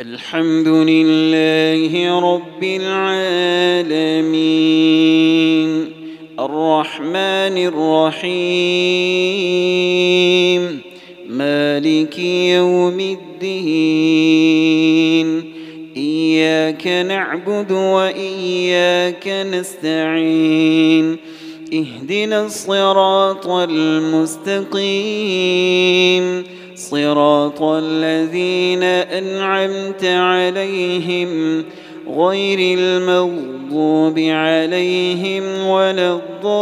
الحمد لله رب العالمين الرحمن الرحيم مالك يوم الدين إياك نعبد وإياك نستعين اهدنا الصراط المستقيم صراط الذين أنعمت عليهم غير المغضوب عليهم ولا الضالين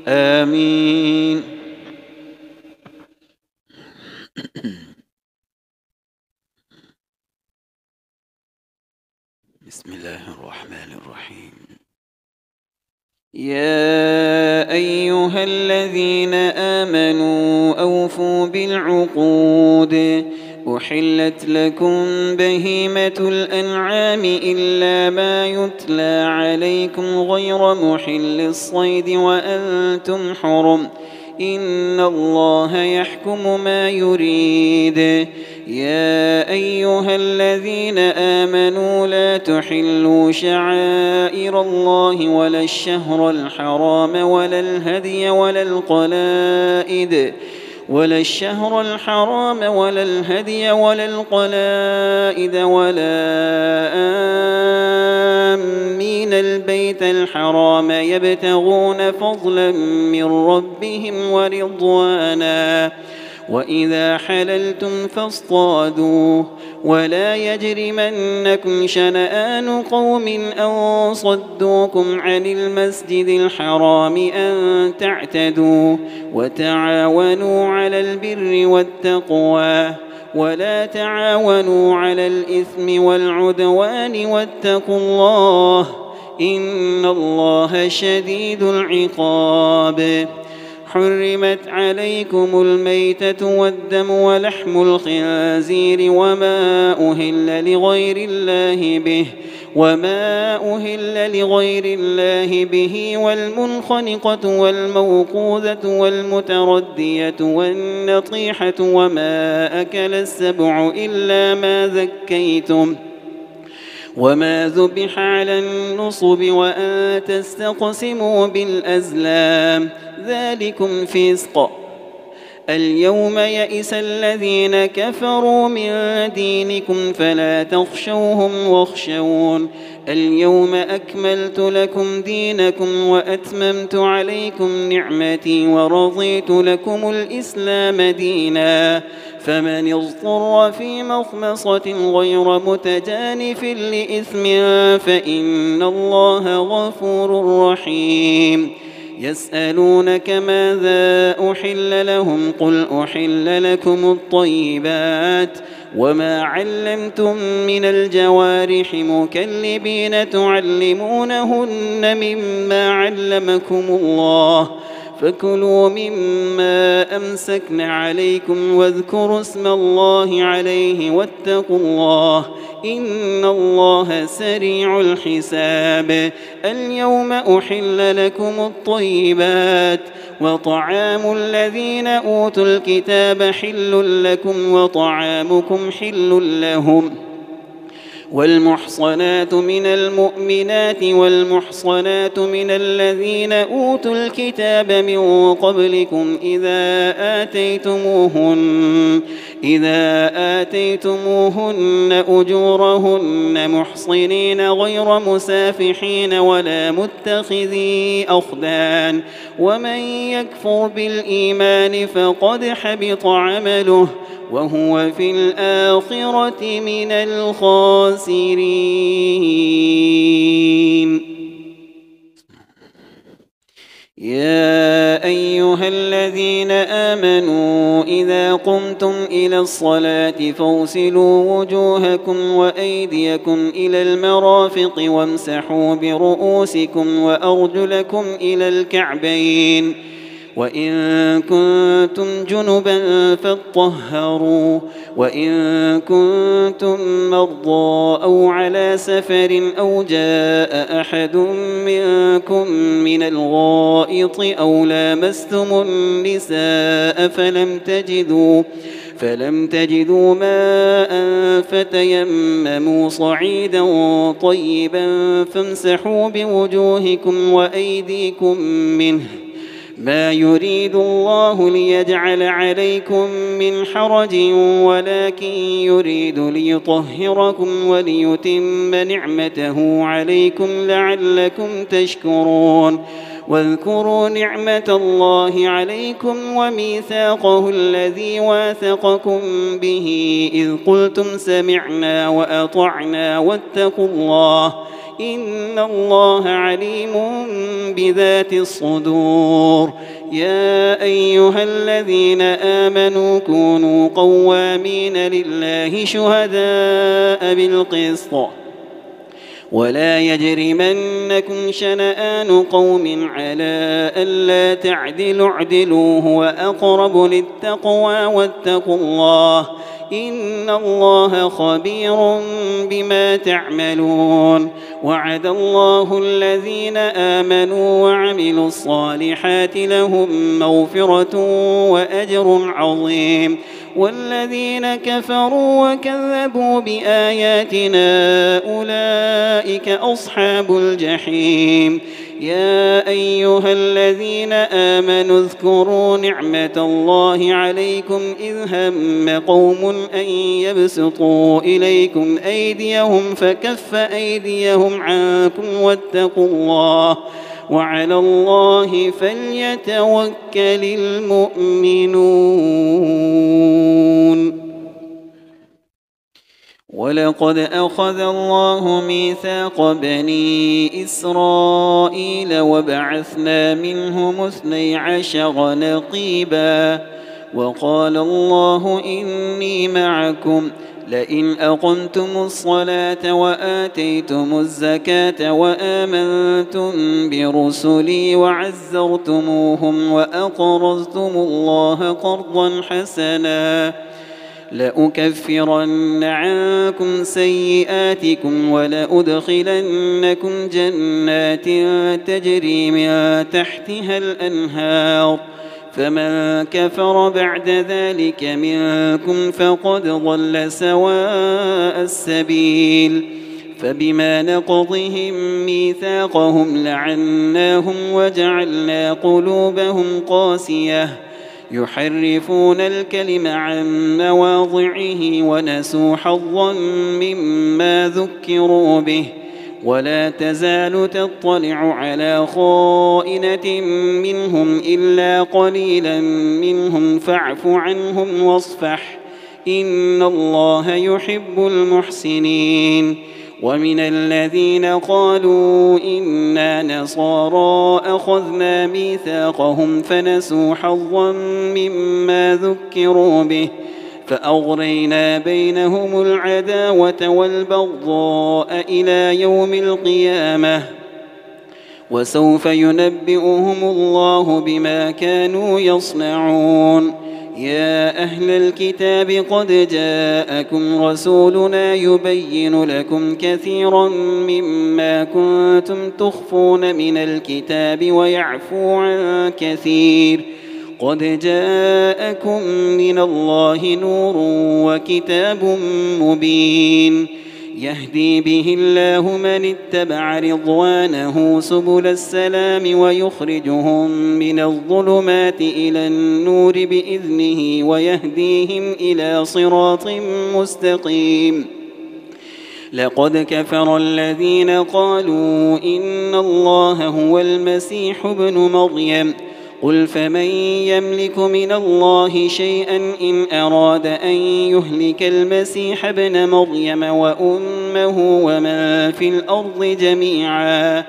آمين. بسم الله الرحمن الرحيم. يا أيها الذين آمنوا أوفوا بالعقود أحلت لكم بهيمة الأنعام إلا ما يتلى عليكم غير محل الصيد وأنتم حرم إن الله يحكم ما يريد. يا أيها الذين آمنوا لا تحلوا شعائر الله ولا الشهر الحرام ولا الهدي ولا القلائد ولا آمين البيت الحرام يبتغون فضلا من ربهم ورضوانا وإذا حللتم فاصطادوا ولا يجرمنكم شنآن قوم أن صدوكم عن المسجد الحرام أن تعتدوا وتعاونوا على البر والتقوى ولا تعاونوا على الإثم والعدوان واتقوا الله إن الله شديد العقاب. حرمت عليكم الميتة والدم ولحم الخنزير وما أهل لغير الله به والمنخنقة والموقوذة والمتردية والنطيحة وما أكل السبع إلا ما ذكيتم وما ذبح على النصب وأن تستقسموا بالأزلام ذلكم فسق. اليوم يئس الذين كفروا من دينكم فلا تخشوهم واخشون اليوم أكملت لكم دينكم وأتممت عليكم نعمتي ورضيت لكم الإسلام دينا فمن اضطر في مخمصة غير متجانف لإثم فإن الله غفور رحيم. يسألونك ماذا أحل لهم قل أحل لكم الطيبات وما علمتم من الجوارح مكلبين تعلمونهن مما علمكم الله فكلوا مما أمسكن عليكم واذكروا اسم الله عليه واتقوا الله إن الله سريع الحساب. اليوم أحل لكم الطيبات وطعام الذين أوتوا الكتاب حل لكم وطعامكم حل لهم والمحصنات من المؤمنات والمحصنات من الذين أوتوا الكتاب من قبلكم إذا آتيتموهن أجورهن محصنين غير مسافحين ولا متخذي أخدان ومن يكفر بالإيمان فقد حبط عمله وهو في الآخرة من الخاسرين. يا أيها الذين آمنوا إذا قمتم إلى الصلاة فاغسلوا وجوهكم وأيديكم إلى المرافق وامسحوا برؤوسكم وأرجلكم إلى الكعبين وإن كنتم جنبا فاطهروا وإن كنتم مرضى أو على سفر أو جاء أحد منكم من الغائط أو لامستم النساء فلم تجدوا ماء فتيمموا صعيدا طيبا فامسحوا بوجوهكم وأيديكم منه ما يريد الله ليجعل عليكم من حرج ولكن يريد ليطهركم وليتم نعمته عليكم لعلكم تشكرون واذكروا نعمة الله عليكم وميثاقه الذي واثقكم به إذ قلتم سمعنا وأطعنا واتقوا الله إن الله عليم بذات الصدور يا أيها الذين آمنوا كونوا قوامين لله شهداء بالقسط ولا يجرمنكم شنآن قوم على ألا تعدلوا اعدلوا هو أقرب للتقوى واتقوا الله إن الله خبير بما تعملون وعد الله الذين آمنوا وعملوا الصالحات لهم مغفرة وأجر عظيم والذين كفروا وكذبوا بآياتنا أولئك أصحاب الجحيم يا أيها الذين آمنوا اذكروا نعمة الله عليكم إذ هم قوم أن يبسطوا إليكم أيديهم فكف أيديهم عنكم واتقوا الله وعلى الله فليتوكل المؤمنون ولقد أخذ الله ميثاق بني إسرائيل وبعثنا منهم 12 نقيبا وقال الله إني معكم لئن أقمتم الصلاة وآتيتم الزكاة وآمنتم برسلي وعزرتموهم وأقرضتم الله قرضا حسنا لأكفرن عنكم سيئاتكم ولأدخلنكم جنات تجري من تحتها الأنهار فمن كفر بعد ذلك منكم فقد ضل سواء السبيل فبما نقضهم ميثاقهم لعناهم وجعلنا قلوبهم قاسية يحرفون الكلم عن مواضعه ونسوا حظا مما ذكروا به ولا تزال تطلع على خائنة منهم إلا قليلا منهم فاعف عنهم واصفح إن الله يحب المحسنين ومن الذين قالوا إنا نصارى أخذنا ميثاقهم فنسوا حظا مما ذكروا به فأغرينا بينهم العداوة والبغضاء إلى يوم القيامة وسوف ينبئهم الله بما كانوا يصنعون يا أهل الكتاب قد جاءكم رسولنا يبين لكم كثيرا مما كنتم تخفون من الكتاب ويعفو عن كثير قد جاءكم من الله نور وكتاب مبين يهدي به الله من اتبع رضوانه سبل السلام ويخرجهم من الظلمات إلى النور بإذنه ويهديهم إلى صراط مستقيم لقد كفر الذين قالوا إن الله هو المسيح ابن مريم قل فمن يملك من الله شيئا إن أراد أن يهلك المسيح ابن مريم وأمه ومن في الأرض جميعا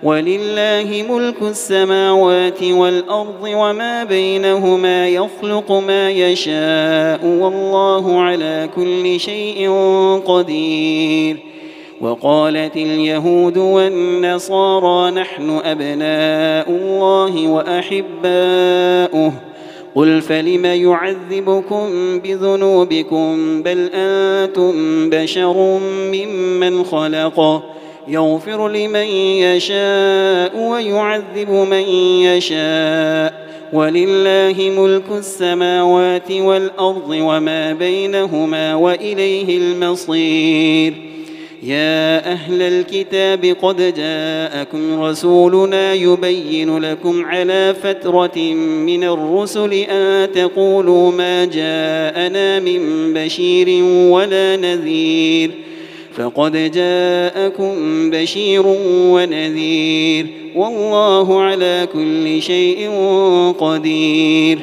ولله ملك السماوات والأرض وما بينهما يخلق ما يشاء والله على كل شيء قدير وقالت اليهود والنصارى نحن أبناء الله وأحباؤه قل فلم يعذبكم بذنوبكم بل أنتم بشر ممن خلق يغفر لمن يشاء ويعذب من يشاء ولله ملك السماوات والأرض وما بينهما وإليه المصير. يا أهل الكتاب قد جاءكم رسولنا يبين لكم على فترة من الرسل أن تقولوا ما جاءنا من بشير ولا نذير فقد جاءكم بشير ونذير والله على كل شيء قدير.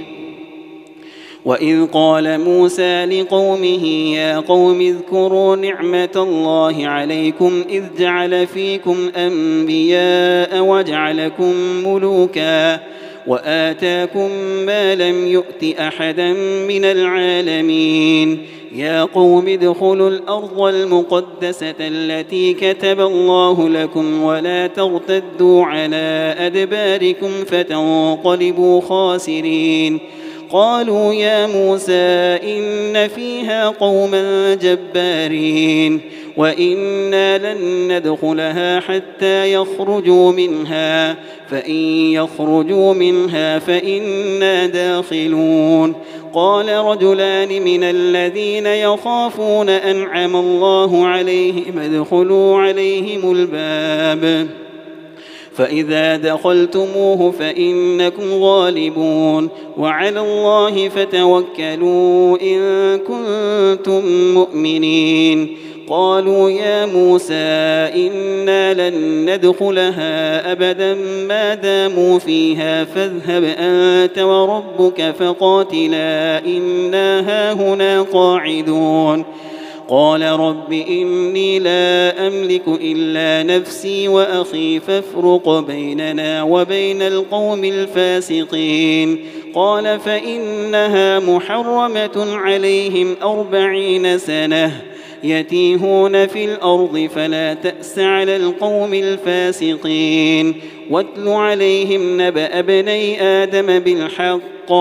وإذ قال موسى لقومه يا قوم اذكروا نعمة الله عليكم إذ جعل فيكم أنبياء وجعلكم ملوكا وآتاكم ما لم يؤت أحدا من العالمين. يا قوم ادخلوا الأرض المقدسة التي كتب الله لكم ولا ترتدوا على أدباركم فتنقلبوا خاسرين. قالوا يا موسى إن فيها قوما جبارين وإنا لن ندخلها حتى يخرجوا منها فإن يخرجوا منها فإنا داخلون. قال رجلان من الذين يخافون أنعم الله عليهم ادخلوا عليهم الباب فإذا دخلتموه فإنكم غالبون وعلى الله فتوكلوا إن كنتم مؤمنين. قالوا يا موسى إنا لن ندخلها أبدا ما داموا فيها فاذهب أنت وربك فقاتلا إنا هاهنا قاعدون. قال رب إني لا أملك إلا نفسي وأخي فافرق بيننا وبين القوم الفاسقين. قال فإنها محرمة عليهم 40 سنة يتيهون في الأرض فلا تأس على القوم الفاسقين. واتل عليهم نبأ ابني آدم بالحق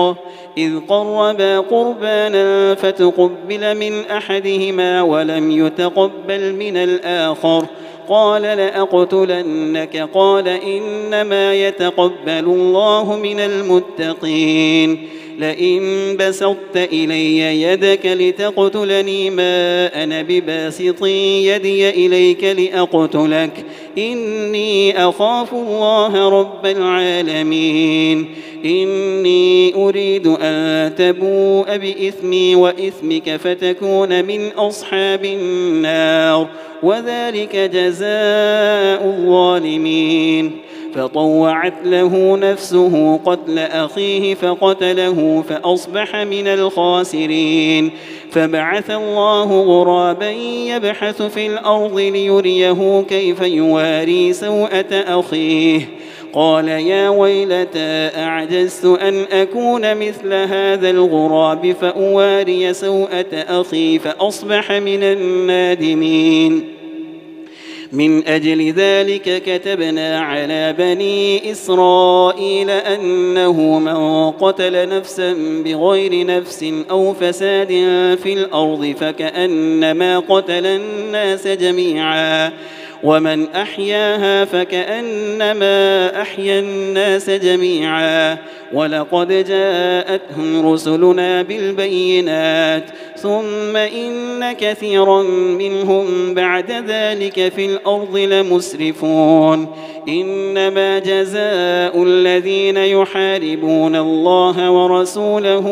إذ قربا قربانا فتقبل من أحدهما ولم يتقبل من الآخر قال لأقتلنك قال إنما يتقبل الله من المتقين. لئن بسطت إلي يدك لتقتلني ما أنا بباسط يدي إليك لأقتلك إني أخاف الله رب العالمين. إني أريد أن تبوء بإثمي وإثمك فتكون من أصحاب النار وذلك جزاء الظالمين. فطوعت له نفسه قتل أخيه فقتله فأصبح من الخاسرين. فبعث الله غرابا يبحث في الأرض ليريه كيف يواري سوءة أخيه قال يا ويلتى أعجزت أن أكون مثل هذا الغراب فأواري سوءة أخي فأصبح من النادمين. من أجل ذلك كتبنا على بني إسرائيل أنه من قتل نفسا بغير نفس أو فساد في الأرض فكأنما قتل الناس جميعا ومن أحياها فكأنما أحيا الناس جميعا. ولقد جاءتهم رسلنا بالبينات ثم إن كثيرا منهم بعد ذلك في الأرض لمسرفون. إنما جزاء الذين يحاربون الله ورسوله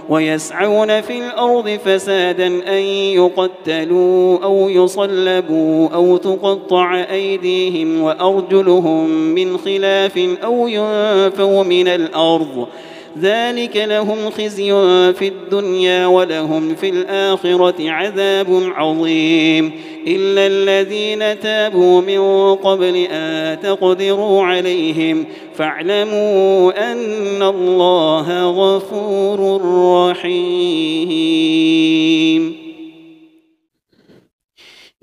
ويسعون في الأرض فسادا أن يقتلوا أو يصلبوا أو تقطع أيديهم وأرجلهم من خلاف أو ينفوا من الأرض ذلك لهم خزي في الدنيا ولهم في الآخرة عذاب عظيم. إلا الذين تابوا من قبل أن تقدروا عليهم فاعلموا أن الله غفور رحيم.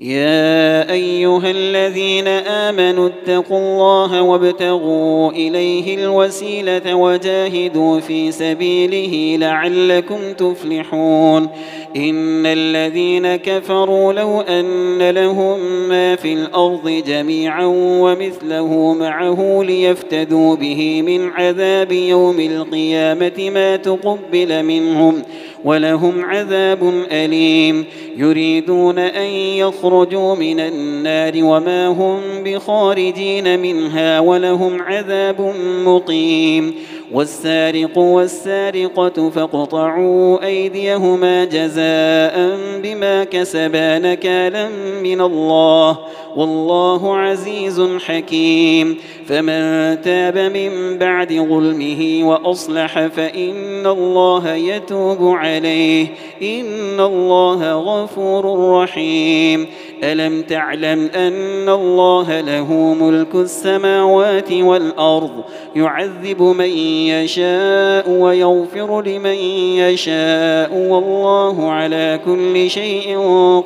يا أيها الذين آمنوا اتقوا الله وابتغوا إليه الوسيلة وجاهدوا في سبيله لعلكم تفلحون إن الذين كفروا لو أن لهم ما في الأرض جميعا ومثله معه ليفتدوا به من عذاب يوم القيامة ما تقبل منهم ولهم عذاب أليم يريدون أن يخرجوا من النار وما هم بخارجين منها ولهم عذاب مقيم والسارق والسارقة فاقطعوا أيديهما جزاء بما كسبا نكالا من الله والله عزيز حكيم فمن تاب من بعد ظلمه وأصلح فإن الله يتوب عليه إن الله غفور رحيم ألم تعلم أن الله له ملك السماوات والأرض يعذب من يشاء ويغفر لمن يشاء والله على كل شيء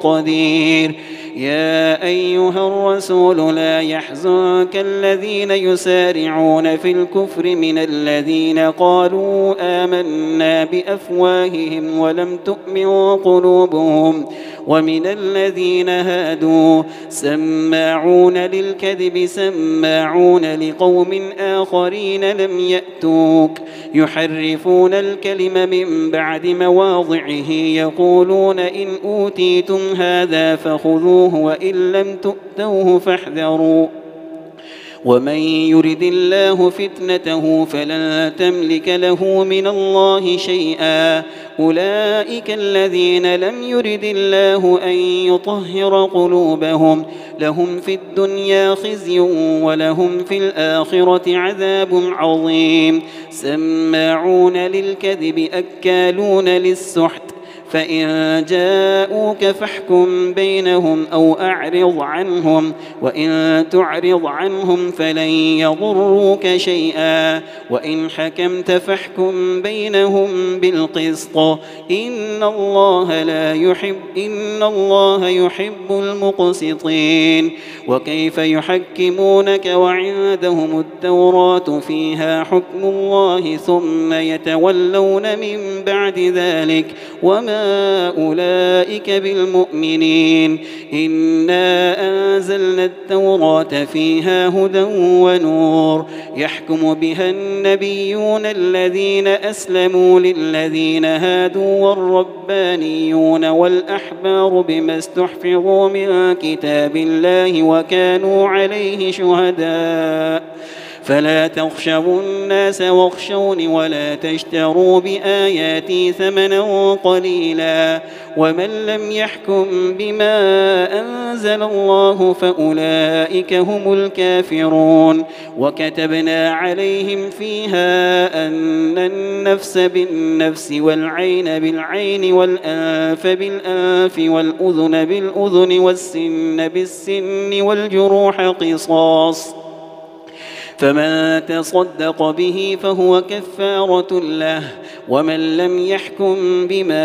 قدير يا أيها الرسول لا يحزنك الذين يسارعون في الكفر من الذين قالوا آمنا بأفواههم ولم تؤمن قلوبهم ومن الذين هادوا سماعون للكذب سماعون لقوم آخرين لم يأتوك يحرفون الكلم من بعد مواضعه يقولون إن أوتيتم هذا فخذوه وإن لم تؤتوه فاحذروا ومن يرد الله فتنته فلن تملك له من الله شيئا أولئك الذين لم يرد الله أن يطهر قلوبهم لهم في الدنيا خزي ولهم في الآخرة عذاب عظيم سماعون للكذب أكالون للسحت فإن جاءوك فاحكم بينهم أو أعرض عنهم وإن تعرض عنهم فلن يضروك شيئا وإن حكمت فاحكم بينهم بالقسط إن الله يحب المقسطين وكيف يحكمونك وعندهم التوراة فيها حكم الله ثم يتولون من بعد ذلك وما أولئك بالمؤمنين إنا أنزلنا التوراة فيها هدى ونور يحكم بها النبيون الذين أسلموا للذين هادوا والربانيون والأحبار بما استحفظوا من كتاب الله وكانوا عليه شهداء فلا تخشوا الناس واخشوني ولا تشتروا بآياتي ثمنا قليلا ومن لم يحكم بما أنزل الله فأولئك هم الكافرون وكتبنا عليهم فيها أن النفس بالنفس والعين بالعين والأنف بالأنف والأذن بالأذن والسن بالسن والجروح قصاص فمن تصدق به فهو كفارة له ومن لم يحكم بما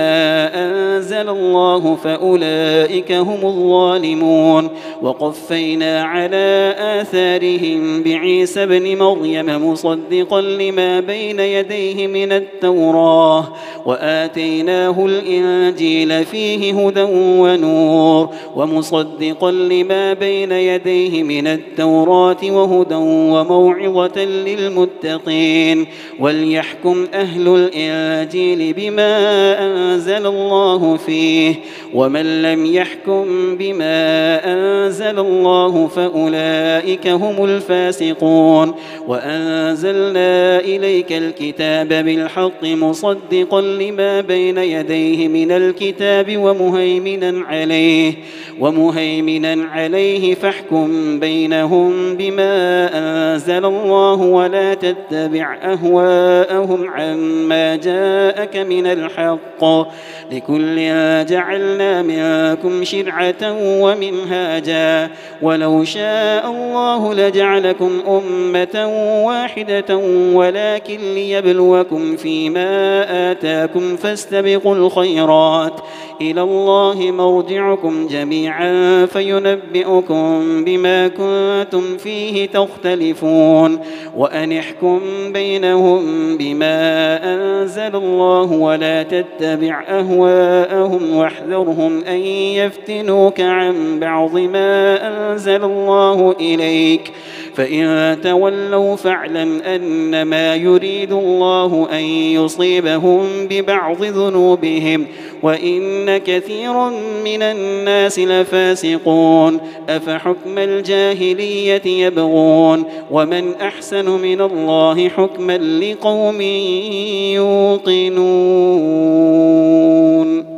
أنزل الله فأولئك هم الظالمون وقفينا على آثارهم بعيسى ابن مريم مصدقا لما بين يديه من التوراة وآتيناه الإنجيل فيه هدى ونور ومصدقا لما بين يديه من التوراة وهدى وموعظة للمتقين وليحكم أهل الإنجيل بما أنزل الله فيه ومن لم يحكم بما أنزل الله فأولئك هم الفاسقون وأنزلنا إليك الكتاب بالحق مصدقا لما بين يديه من الكتاب ومهيمنا عليه فاحكم بينهم بما أنزل أنزل الله ولا تتبع أهواءهم عما جاءك من الحق لكل جعلنا منكم شرعة ومنهاجا ولو شاء الله لجعلكم أمة واحدة ولكن ليبلوكم فيما آتاكم فاستبقوا الخيرات إلى الله مرجعكم جميعا فينبئكم بما كنتم فيه تختلفون وأن احكم بينهم بما أنزل الله ولا تتبع أهواءهم واحذرهم أن يفتنوك عن بعض ما أنزل الله إليك فإن تولوا فاعلم أنما يريد الله أن يصيبهم ببعض ذنوبهم وإن كثيرا من الناس لفاسقون أفحكم الجاهلية يبغون ومن أحسن من الله حكما لقوم يوقنون.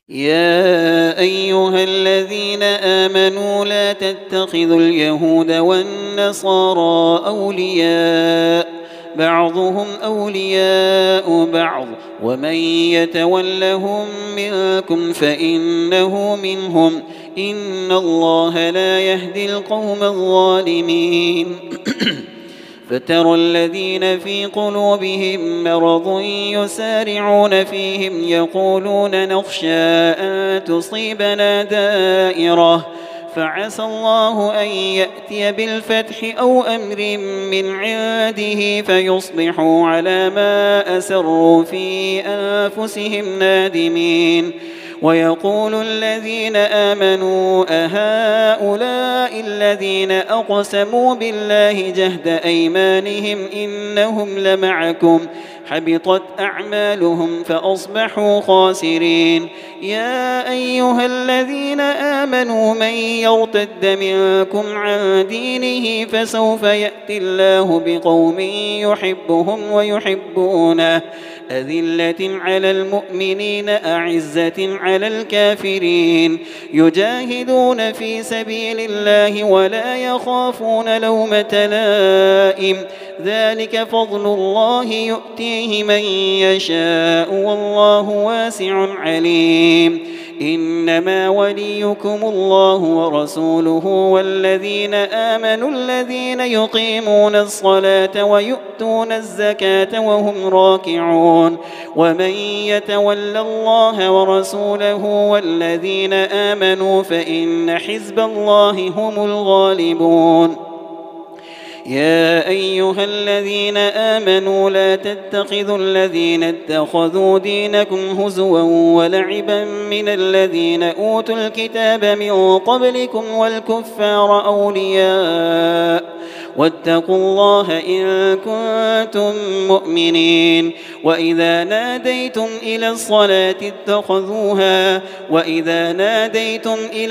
يا أيها الذين آمنوا لا تتخذوا اليهود والنصارى أولياء بعضهم أولياء بعض ومن يتولهم منكم فإنه منهم إن الله لا يهدي القوم الظالمين. فترى الذين في قلوبهم مرض يسارعون فيهم يقولون نخشى أن تصيبنا دائرة فعسى الله أن يأتي بالفتح أو أمر من عنده فيصبحوا على ما أسروا في أنفسهم نادمين. ويقول الذين آمنوا أهؤلاء الذين أقسموا بالله جهد أيمانهم إنهم لمعكم حبطت أعمالهم فأصبحوا خاسرين. يا أيها الذين آمنوا من يرتد منكم عن دينه فسوف يأتي الله بقوم يحبهم ويحبونه أذلة على المؤمنين أعزة على الكافرين يجاهدون في سبيل الله ولا يخافون لومة لائم ذلك فضل الله يؤتيه من يشاء والله واسع عليم. إنما وليكم الله ورسوله والذين آمنوا الذين يقيمون الصلاة ويؤتون الزكاة وهم راكعون ومن يتول الله ورسوله والذين آمنوا فإن حزب الله هم الغالبون. يا أيها الذين آمنوا لا تتخذوا الذين اتخذوا دينكم هزوا ولعبا من الذين أوتوا الكتاب من قبلكم والكفار أولياء واتقوا الله إن كنتم مؤمنين. وإذا ناديتم إلى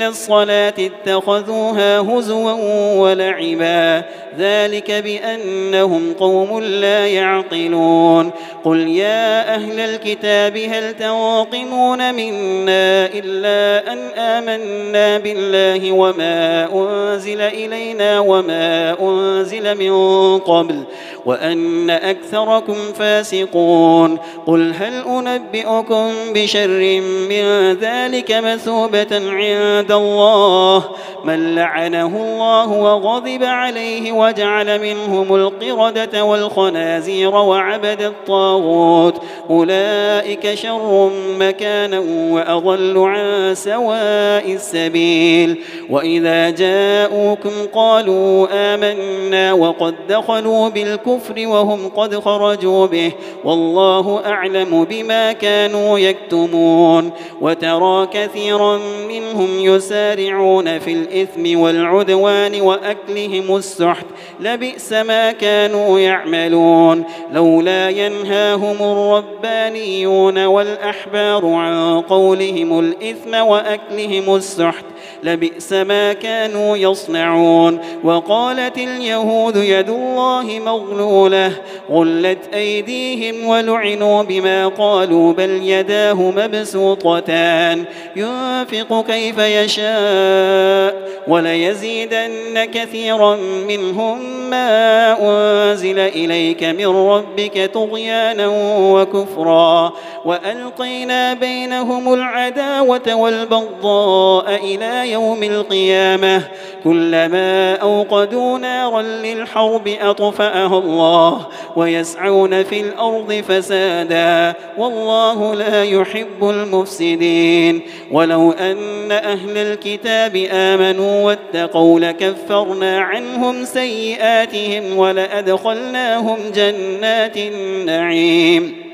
الصلاة اتخذوها هزوا ولعبا ذلك بأنهم قوم لا يعقلون. قل يا أهل الكتاب هل تنقمون منا إلا أن آمنا بالله وما أنزل إلينا وما أنزل من قبل وأن أكثركم فاسقون. قل هل أنبئكم بشر من ذلك مثوبة عند الله من لعنه الله وغضب عليه وجعل منهم القردة والخنازير وعبد الطاغوت أولئك شر مكانا وأضل عن سواء السبيل. وإذا جاءوكم قالوا آمنا وقد دخلوا بالكفر وهم قد خرجوا به والله أعلم بما كانوا يكتمون. وترى كثيرا منهم يسارعون في الإثم والعدوان وأكلهم السحت لبئس ما كانوا يعملون. لولا ينهاهم الربانيون والأحبار عن قولهم الإثم وأكلهم السحت لبئس ما كانوا يصنعون. وقالت اليهود يد الله مغلولة غلت أيديهم ولعنوا بما قالوا بل يداه مبسوطتان ينفق كيف يشاء وليزيدن كثيرا منهم ما أنزل إليك من ربك طغيانا وكفرا وألقينا بينهم العداوة والبغضاء إلى يوم القيامة كلما أوقدوا نارا للحرب أطفأها الله ويسعون في الأرض فسادا والله لا يحب المفسدين. ولو أن أهل الكتاب آمنوا واتقوا لكفرنا عنهم سيئاتهم ولأدخلناهم جنات النعيم.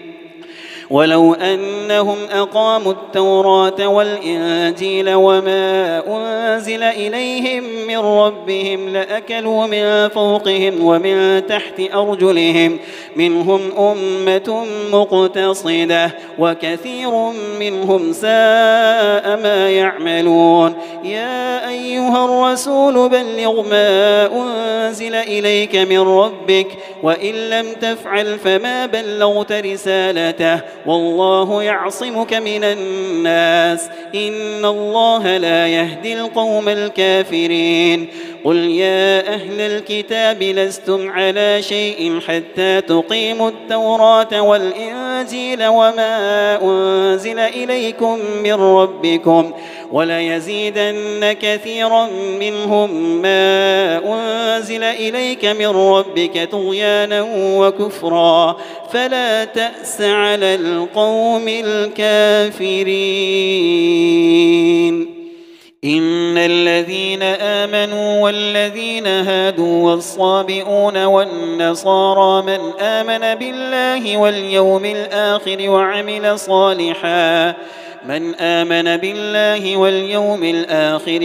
ولو أنهم أقاموا التوراة والإنجيل وما أنزل إليهم من ربهم لأكلوا من فوقهم ومن تحت أرجلهم منهم أمة مقتصدة وكثير منهم ساء ما يعملون. يا أيها الرسول بلغ ما أنزل إليك من ربك وإن لم تفعل فما بلغت رسالته والله يعصمك من الناس إن الله لا يهدي القوم الكافرين. قل يا أهل الكتاب لستم على شيء حتى تقيموا التوراة والإنجيل وما أنزل إليكم من ربكم وليزيدن كثيرا منهم ما أنزل إليك من ربك طغيانا وكفرا فلا تأس على القوم الكافرين. إن الذين آمنوا والذين هادوا والصابئون والنصارى من آمن بالله واليوم الآخر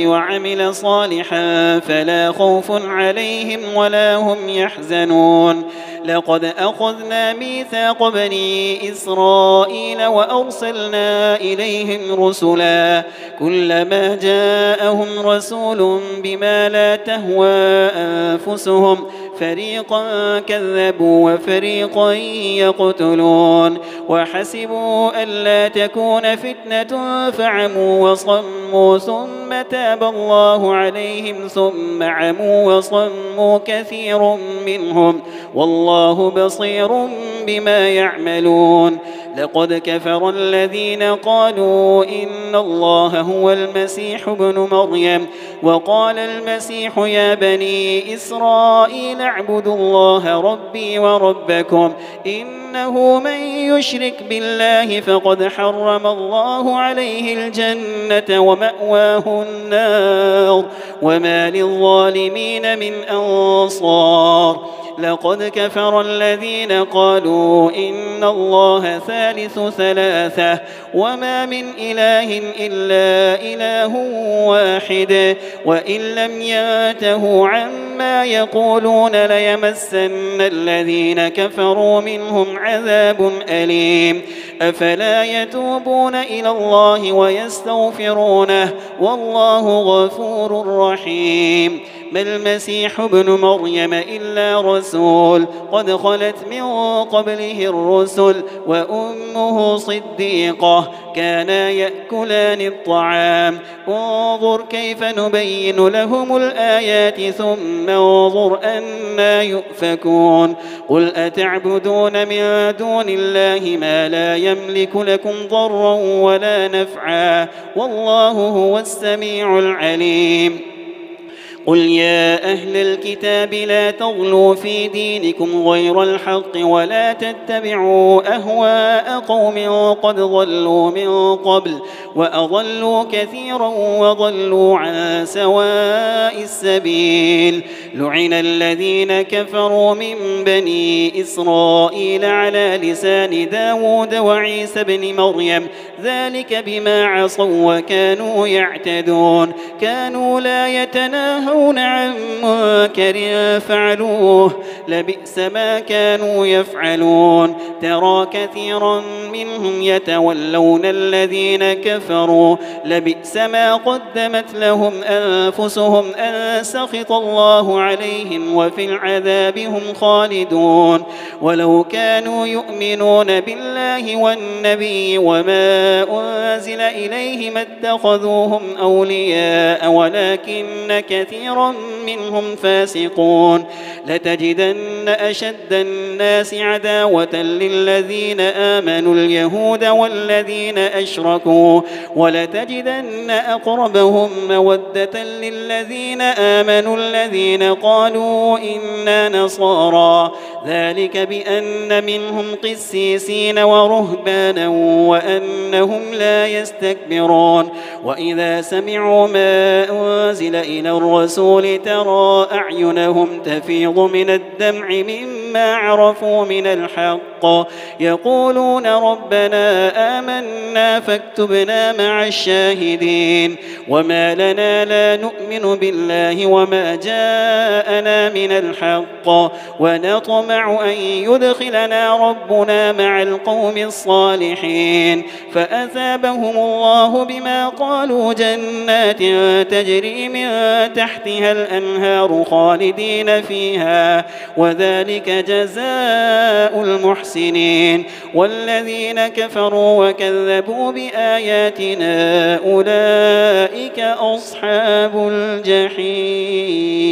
وعمل صالحا فلا خوف عليهم ولا هم يحزنون. لقد أخذنا ميثاق بني إسرائيل وأرسلنا إليهم رسلا كلما جاءهم رسول بما لا تهوى أنفسهم فريقا كذبوا وفريقا يقتلون وحسبوا ألا تكون فتنة فعموا وصموا ثم تاب الله عليهم ثم عموا وصموا كثير منهم والله بصير بما يعملون. لقد كفر الذين قالوا إن الله هو المسيح ابن مريم وقال المسيح يا بني إسرائيل اعبدوا الله ربي وربكم إنه من يشرك بالله فقد حرم الله عليه الجنة ومأواه النار وما للظالمين من أنصار. لقد كفر الذين قالوا إن الله ثالث ثلاثة وما من إله إلا إله واحد وإن لم ينتهوا عما يقولون ليمسن الذين كفروا منهم عذاب أليم. أفلا يتوبون إلى الله ويستغفرونه والله غفور رحيم. ما المسيح ابن مريم إلا رسول قد خلت من قبله الرسل وأمه صديقة كانا يأكلان الطعام انظر كيف نبين لهم الآيات ثم انظر أنا يؤفكون. قل أتعبدون من دون الله ما لا يملك لكم ضرا ولا نفعا والله هو السميع العليم. قل يا أهل الكتاب لا تغلوا في دينكم غير الحق ولا تتبعوا أهواء قوم قد ضلوا من قبل وأضلوا كثيرا وضلوا عن سواء السبيل. لعن الذين كفروا من بني إسرائيل على لسان داود وعيسى بن مريم ذلك بما عصوا وكانوا يعتدون كانوا لا يتناهون عن منكر فعلوه لبئس ما كانوا يفعلون ترى كثيرا منهم يتولون الذين كفروا لبئس ما قدمت لهم أنفسهم أن سخط الله عليهم وفي العذاب هم خالدون ولو كانوا يؤمنون بالله والنبي وما أنزل إليه ما اتخذوهم أولياء ولكن كثيرا منهم فاسقون لتجدن أشد الناس عداوة للذين آمنوا اليهود والذين أشركوا ولتجدن أقربهم مودة للذين آمنوا الذين قالوا إنا نصارى ذلك بأن منهم قسيسين ورهبانا وأنهم لا يستكبرون وإذا سمعوا ما أنزل إلى الرسول ترى أعينهم تفيض من الدمع مما عرفوا من الحق يقولون ربنا آمنا فاكتبنا مع الشاهدين وما لنا لا نؤمن بالله وما جاءنا من الحق ونطمع أن يدخلنا ربنا مع القوم الصالحين فأثابهم الله بما قالوا جنات تجري من تحتها الأنهار خالدين فيها وذلك جزاء المحسنين والذين كفروا وكذبوا بآياتنا أولئك أصحاب الجحيم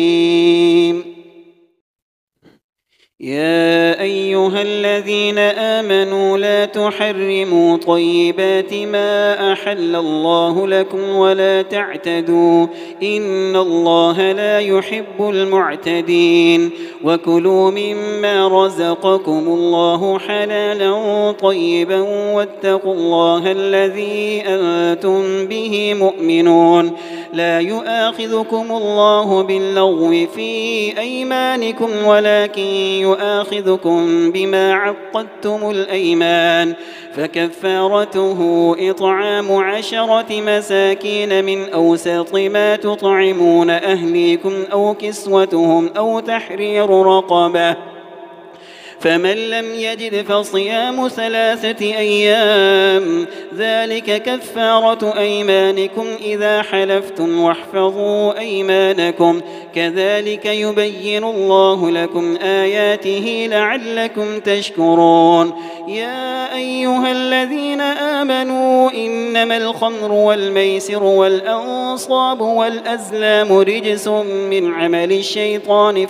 يا أيها الذين آمنوا لا تحرموا طيبات ما أحل الله لكم ولا تعتدوا إن الله لا يحب المعتدين وكلوا مما رزقكم الله حلالا طيبا واتقوا الله الذي أنتم به مؤمنون لا يؤاخذكم الله باللغو في أيمانكم ولكن يؤاخذكم بما عقدتم الأيمان فكفارته إطعام 10 مساكين من أوسط ما تطعمون أهليكم أو كسوتهم أو تحرير رقبة فمن لم يجد فصيام 3 أيام ذلك كفارة أيمانكم إذا حلفتم واحفظوا أيمانكم كذلك يبين الله لكم آياته لعلكم تشكرون يا أيها الذين آمنوا إنما الخمر والميسر والأنصاب والأزلام رجس من عمل الشيطان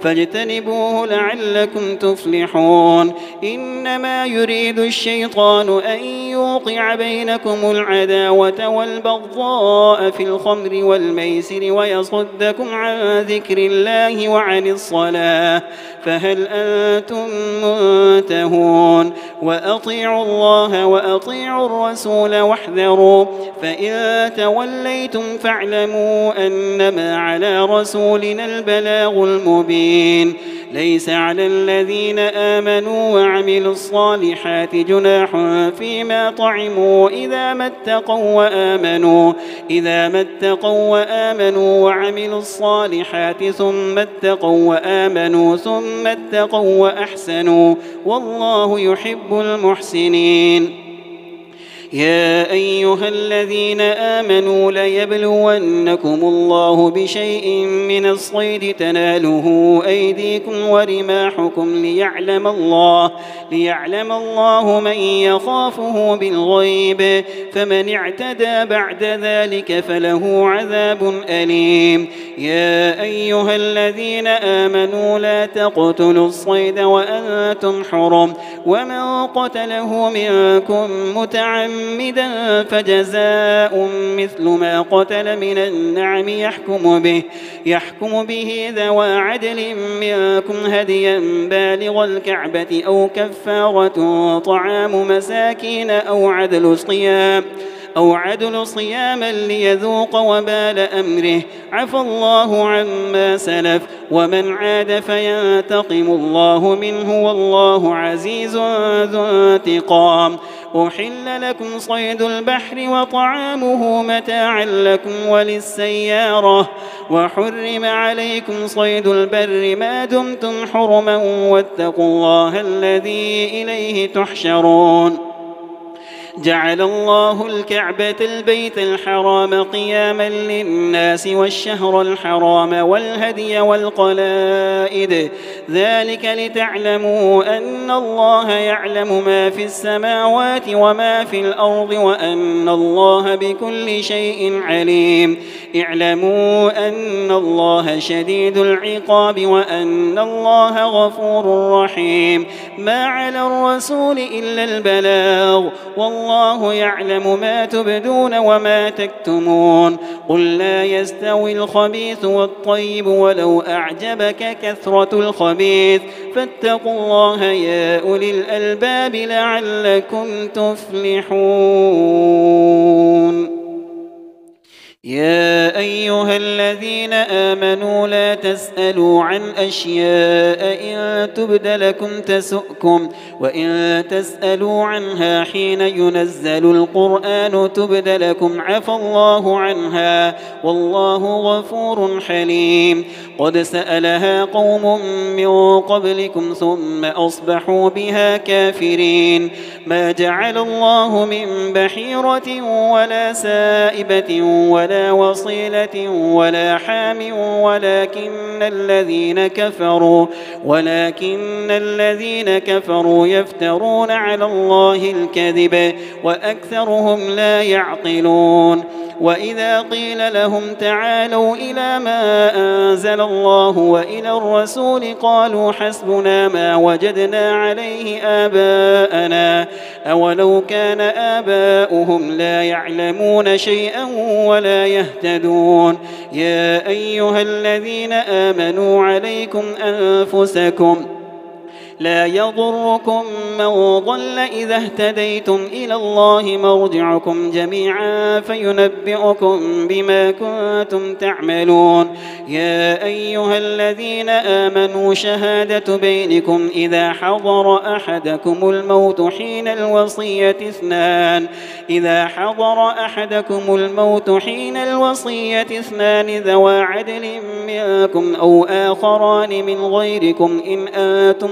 فاجتنبوه لعلكم تفلحون إنما يريد الشيطان أن يوقع بينكم العداوة والبغضاء في الخمر والميسر ويصدكم عن ذكر الله وعن الصلاة فهل أنتم منتهون وأطيعوا الله وأطيعوا الرسول واحذروا فإن توليتم فاعلموا أنما على رسولنا البلاغ المبين ليس على الذين آمنوا وعملوا الصالحات جناح فيما طعموا إذا ما اتقوا وآمنوا وعملوا الصالحات ثم اتقوا وأحسنوا والله يحب المحسنين يا أيها الذين آمنوا ليبلونكم الله بشيء من الصيد تناله أيديكم ورماحكم ليعلم الله من يخافه بالغيب فمن اعتدى بعد ذلك فله عذاب أليم يا أيها الذين آمنوا لا تقتلوا الصيد وأنتم حرم ومن قتله منكم متعمدا فجزاء مثل ما قتل من النعم يحكم به ذوى عدل منكم هديا بالغ الكعبة أو كفارة طعام مساكين أو عدل صياما ليذوق وبال أمره. عفى الله عما سلف ومن عاد فينتقم الله منه والله عزيز ذو انتقام. أحل لكم صيد البحر وطعامه متاعا لكم وللسيارة وحرم عليكم صيد البر ما دمتم حرما واتقوا الله الذي إليه تحشرون. جعل الله الكعبة البيت الحرام قياما للناس والشهر الحرام والهدي والقلائد ذلك لتعلموا أن الله يعلم ما في السماوات وما في الأرض وأن الله بكل شيء عليم. اعلموا أن الله شديد العقاب وأن الله غفور رحيم. ما على الرسول إلا البلاغ والله يعلم ما تبدون وما تكتمون. قل لا يستوي الخبيث والطيب ولو أعجبك كثرة الخبيث فاتقوا الله يا أولي الألباب لعلكم تفلحون. يا أيها الذين آمنوا لا تسألوا عن أشياء إن تبد لكم تسؤكم وإن تسألوا عنها حين ينزل القرآن تبد لكم عفى الله عنها والله غفور حليم. قد سألها قوم من قبلكم ثم أصبحوا بها كافرين. ما جعل الله من بحيرة ولا سائبة ولا وصيلة ولا حام ولكن الذين كفروا يفترون على الله الكذب وأكثرهم لا يعقلون. وإذا قيل لهم تعالوا إلى ما أنزل الله وإلى الرسول قالوا حسبنا ما وجدنا عليه آباءنا أولو كان آباؤهم لا يعلمون شيئا ولا يهتدون. يا أيها الذين آمنوا عليكم أنفسكم لا يضركم من ضل إذا اهتديتم إلى الله مرجعكم جميعا فينبئكم بما كنتم تعملون. يا أيها الذين آمنوا شهادة بينكم إذا حضر أحدكم الموت حين الوصية اثنان ذوى عدل منكم أو آخران من غيركم إن أنتم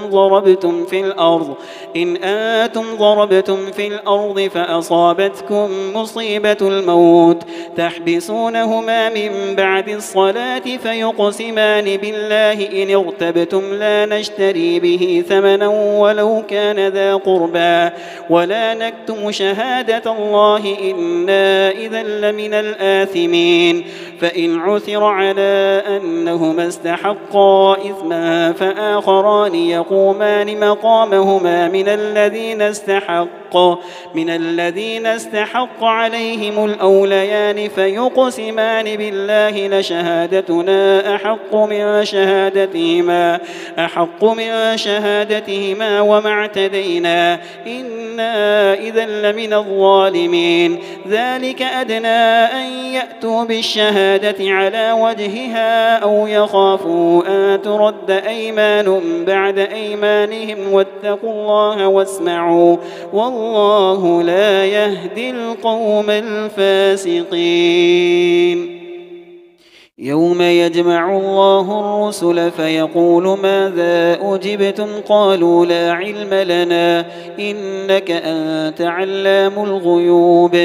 ضربتم في الأرض فأصابتكم مصيبة الموت تحبسونهما من بعد الصلاة فيقسمان بالله إن ارتبتم لا نشتري به ثمنا ولو كان ذا قربى ولا نكتم شهادة الله إنا إذا لمن الآثمين. فإن عثر على أنهما استحقا إثما فآخران يقومان مقامهما من الذين استحق عليهم الأوليان فيقسمان بالله لشهادتنا أحق من شهادتهما وما اعتدينا إنا إذا لمن الظالمين. ذلك أدنى أن يأتوا بالشهادة على وجهها أو يخافوا أن ترد أيمان بعد أيمانهم واتقوا الله واسمعوا والله لا يهدي القوم الفاسقين. يوم يجمع الله الرسل فيقول ماذا أجبتم قالوا لا علم لنا إنك أنت علام الغيوب.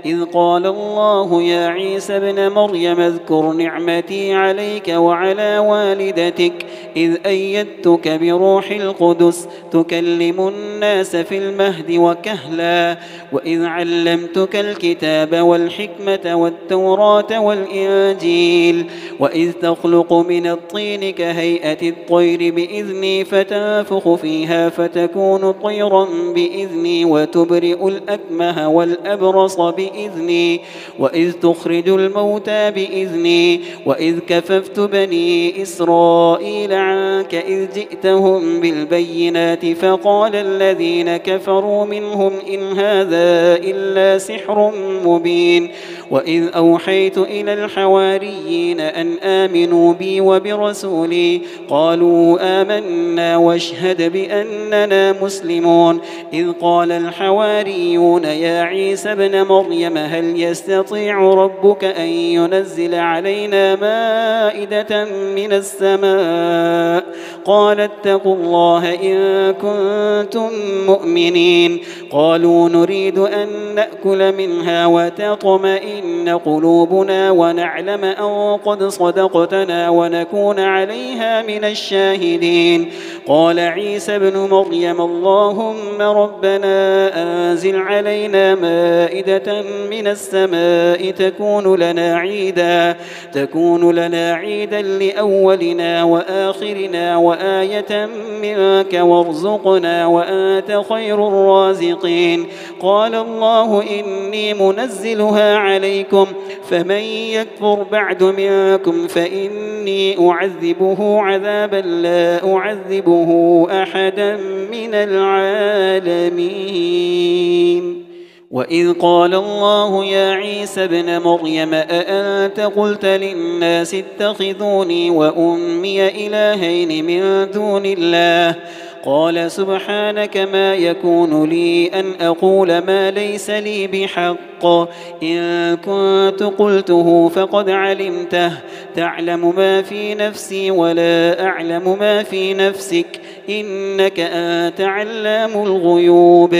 إذ قال الله يا عيسى ابن مريم اذكر نعمتي عليك وعلى والدتك إذ أيدتك بروح القدس تكلم الناس في المهد وكهلا وإذ علمتك الكتاب والحكمة والتوراة والإنجيل إسرائيل وإذ تخلق من الطين كهيئة الطير بإذني فتنفخ فيها فتكون طيرا بإذني وتبرئ الأكمه والأبرص بإذني وإذ تخرج الموتى بإذني وإذ كففت بني إسرائيل عنك إذ جئتهم بالبينات فقال الذين كفروا منهم إن هذا إلا سحر مبين وإذ أوحيت إلى الحواريين أن آمنوا بي وبرسولي قالوا آمنا واشهد بأننا مسلمون إذ قال الحواريون يا عيسى ابن مريم هل يستطيع ربك أن ينزل علينا مائدة من السماء قال اتقوا الله إن كنتم مؤمنين قالوا نريد أن نأكل منها وتطمئن قلوبنا ونعلم أن قد صدقتنا ونكون عليها من الشاهدين قال عيسى ابن مريم اللهم ربنا أنزل علينا مائدة من السماء تكون لنا عيدا لأولنا وآخرنا وآية منك وارزقنا وأنت خير الرازقين قال الله إني منزلها عليكم فمن يكفر بعد منكم فإني أعذبه عذابا لا أعذبه أحدا من العالمين وإذ قال الله يا عيسى ابن مريم أأنت قلت للناس اتخذوني وأمي إلهين من دون الله قال سبحانك ما يكون لي أن أقول ما ليس لي بحق إن كنت قلته فقد علمته تعلم ما في نفسي ولا أعلم ما في نفسك إنك أنت علام الغيوب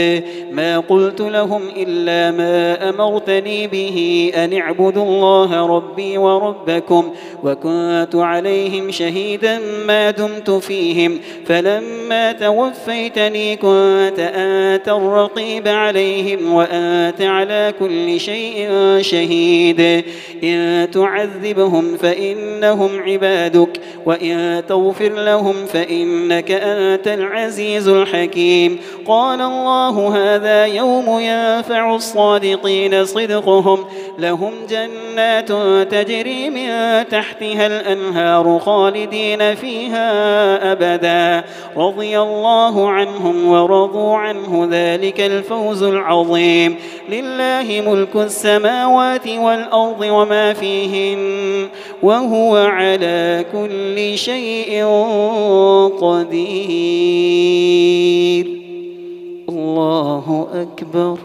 ما قلت لهم إلا ما أمرتني به أن اعبدوا الله ربي وربكم وكنت عليهم شهيدا ما دمت فيهم فلما توفيتني كنت أنت الرقيب عليهم وأنت على كل شيء شهيد إن تعذبهم فإنهم عبادك وإن تغفر لهم فإنك أنت العزيز الحكيم قال الله هذا يوم ينفع الصادقين صدقهم لهم جنات تجري من تحتها الأنهار خالدين فيها أبدا رضي الله عنهم ورضوا عنه ذلك الفوز العظيم لله ملك السماوات والأرض وما فيهن وهو على كل شيء قدير الله أكبر